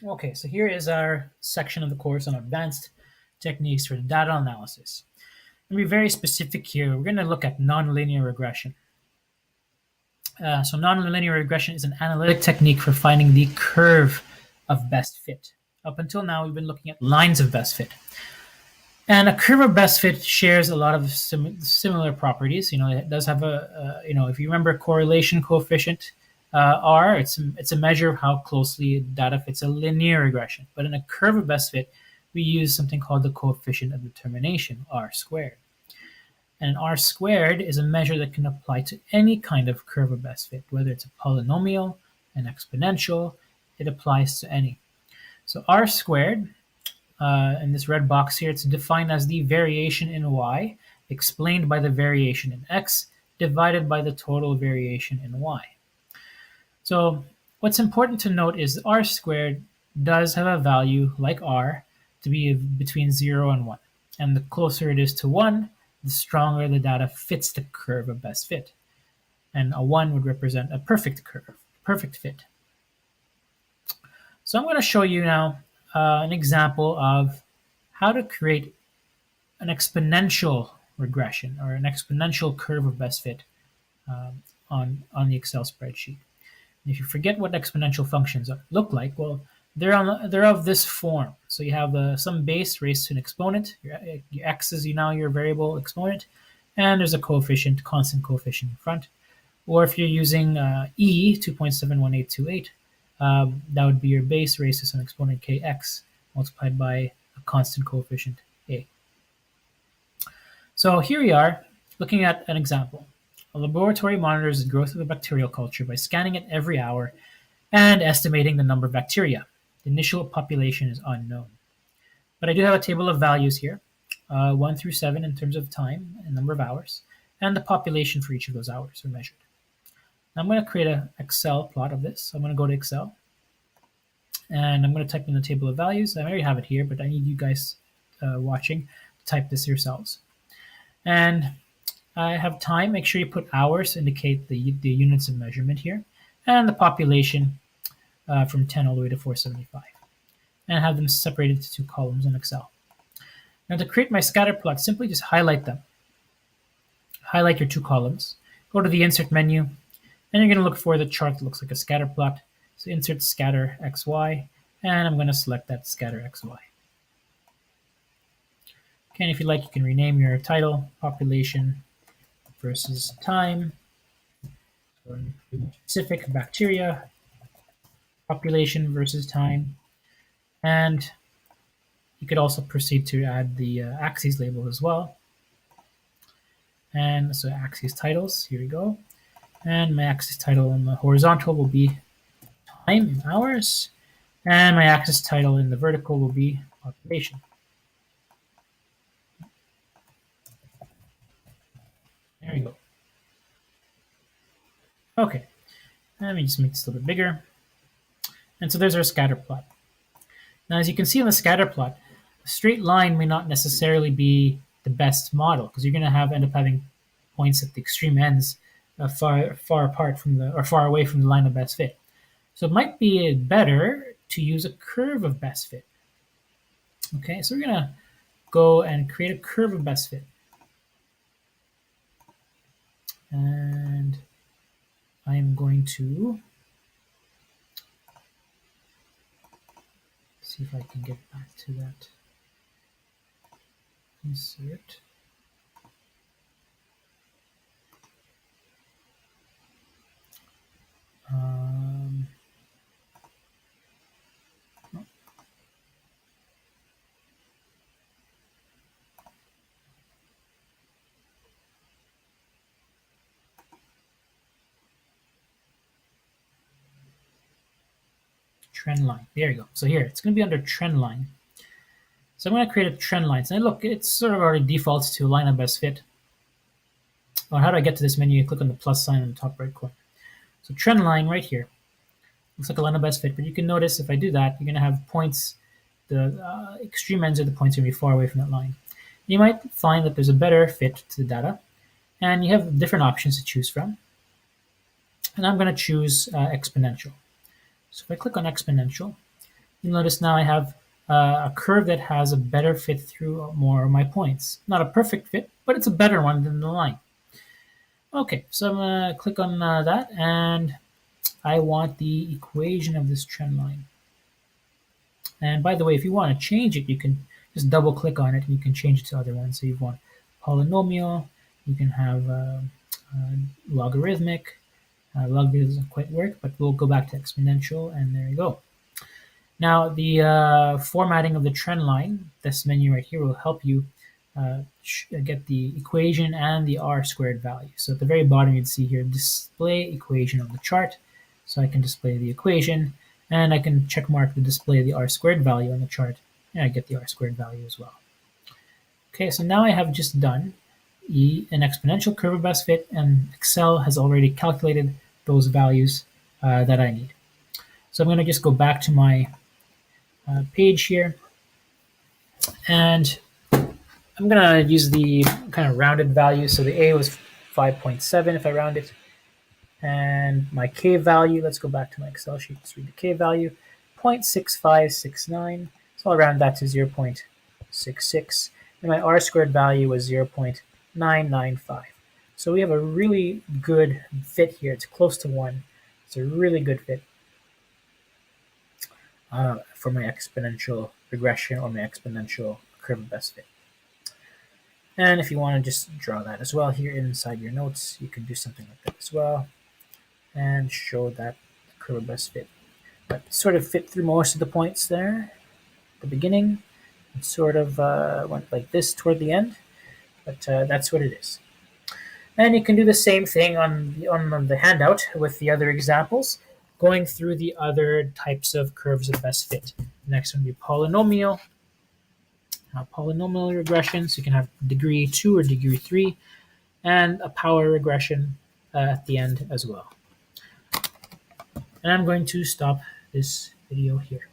Okay, so here is our section of the course on advanced techniques for data analysis. To be very specific here, we're going to look at nonlinear regression. So nonlinear regression is an analytic technique for finding the curve of best fit. Up until now, we've been looking at lines of best fit. And a curve of best fit shares a lot of similar properties. It does have if you remember correlation coefficient, R, it's a measure of how closely data fits a linear regression. But in a curve of best fit, we use something called the coefficient of determination, R squared. And R squared is a measure that can apply to any kind of curve of best fit, whether it's a polynomial, an exponential, it applies to any. So R squared, in this red box here, it's defined as the variation in y explained by the variation in x divided by the total variation in y. So what's important to note is R squared does have a value like R to be between 0 and 1. And the closer it is to 1, the stronger the data fits the curve of best fit. And a 1 would represent a perfect curve, perfect fit. So I'm going to show you now an example of how to create an exponential regression or an exponential curve of best fit on the Excel spreadsheet. And if you forget what exponential functions look like, well, they're of this form. So you have some base raised to an exponent. Your x is now your variable exponent, and there's a coefficient, constant coefficient in front. Or if you're using e 2.71828, that would be your base raised to some exponent kx multiplied by a constant coefficient a. So here we are looking at an example. A laboratory monitors the growth of a bacterial culture by scanning it every hour and estimating the number of bacteria. The initial population is unknown. But I do have a table of values here, 1 through 7 in terms of time and number of hours, and the population for each of those hours are measured. Now I'm going to create an Excel plot of this. I'm going to go to Excel, and I'm going to type in the table of values. I already have it here, but I need you guys watching to type this yourselves. And I have time. Make sure you put hours to indicate the units of measurement here, and the population from 10 all the way to 475, and have them separated to 2 columns in Excel. Now to create my scatter plot, simply just highlight them. Highlight your 2 columns. Go to the Insert menu, and you're going to look for the chart that looks like a scatter plot. So insert scatter XY, and I'm going to select that scatter XY. Okay, and if you like, you can rename your title, population versus time, or specific bacteria, population versus time, and you could also proceed to add the axes label as well. And so axes titles, here we go. And my axis title in the horizontal will be time in hours, and my axis title in the vertical will be population. There we go. Okay, let me just make this a little bit bigger. And so there's our scatter plot. Now, as you can see on the scatter plot, a straight line may not necessarily be the best model because you're going to end up having points at the extreme ends far apart from or far away from the line of best fit. So it might be better to use a curve of best fit. Okay, so we're going to go and create a curve of best fit. And I am going to see if I can get back to that. Insert. Trend line. There you go. So here, it's going to be under trend line. So I'm going to create a trend line. So look, it sort of already defaults to line of best fit. Well, how do I get to this menu? You click on the plus sign in the top right corner. So trend line right here. Looks like a line of best fit, but you can notice if I do that, you're going to have points, the extreme ends of the points are going to be far away from that line. You might find that there's a better fit to the data, and you have different options to choose from. And I'm going to choose exponential. So if I click on exponential, you'll notice now I have a curve that has a better fit through more of my points. Not a perfect fit, but it's a better one than the line. Okay, so I'm going to click on that, and I want the equation of this trend line. And by the way, if you want to change it, you can just double click on it and you can change it to other ones. So you want polynomial, you can have logarithmic. Logarithm doesn't quite work, but we'll go back to exponential, and there you go. Now, the formatting of the trend line, this menu right here, will help you get the equation and the r squared value. So at the very bottom, you'd see here, display equation of the chart. So I can display the equation, and I can check mark the display the r squared value on the chart, and I get the r squared value as well. Okay, so now I have just done an exponential curve of best fit, and Excel has already calculated those values that I need. So I'm going to just go back to my page here, and I'm going to use the kind of rounded value. So the A was 5.7 if I round it. And my K value, let's go back to my Excel sheet, let's read the K value, 0.6569. So I'll round that to 0.66. And my R squared value was 0.995. So we have a really good fit here. It's close to 1. It's a really good fit for my exponential regression or my exponential curve of best fit. And if you want to just draw that as well here inside your notes, you can do something like that as well and show that curve of best fit. But sort of fit through most of the points there at the beginning. It sort of went like this toward the end, but that's what it is. And you can do the same thing on the handout with the other examples, going through the other types of curves of best fit. The next one would be polynomial. Polynomial regression, so you can have degree 2 or degree 3, and a power regression at the end as well. And I'm going to stop this video here.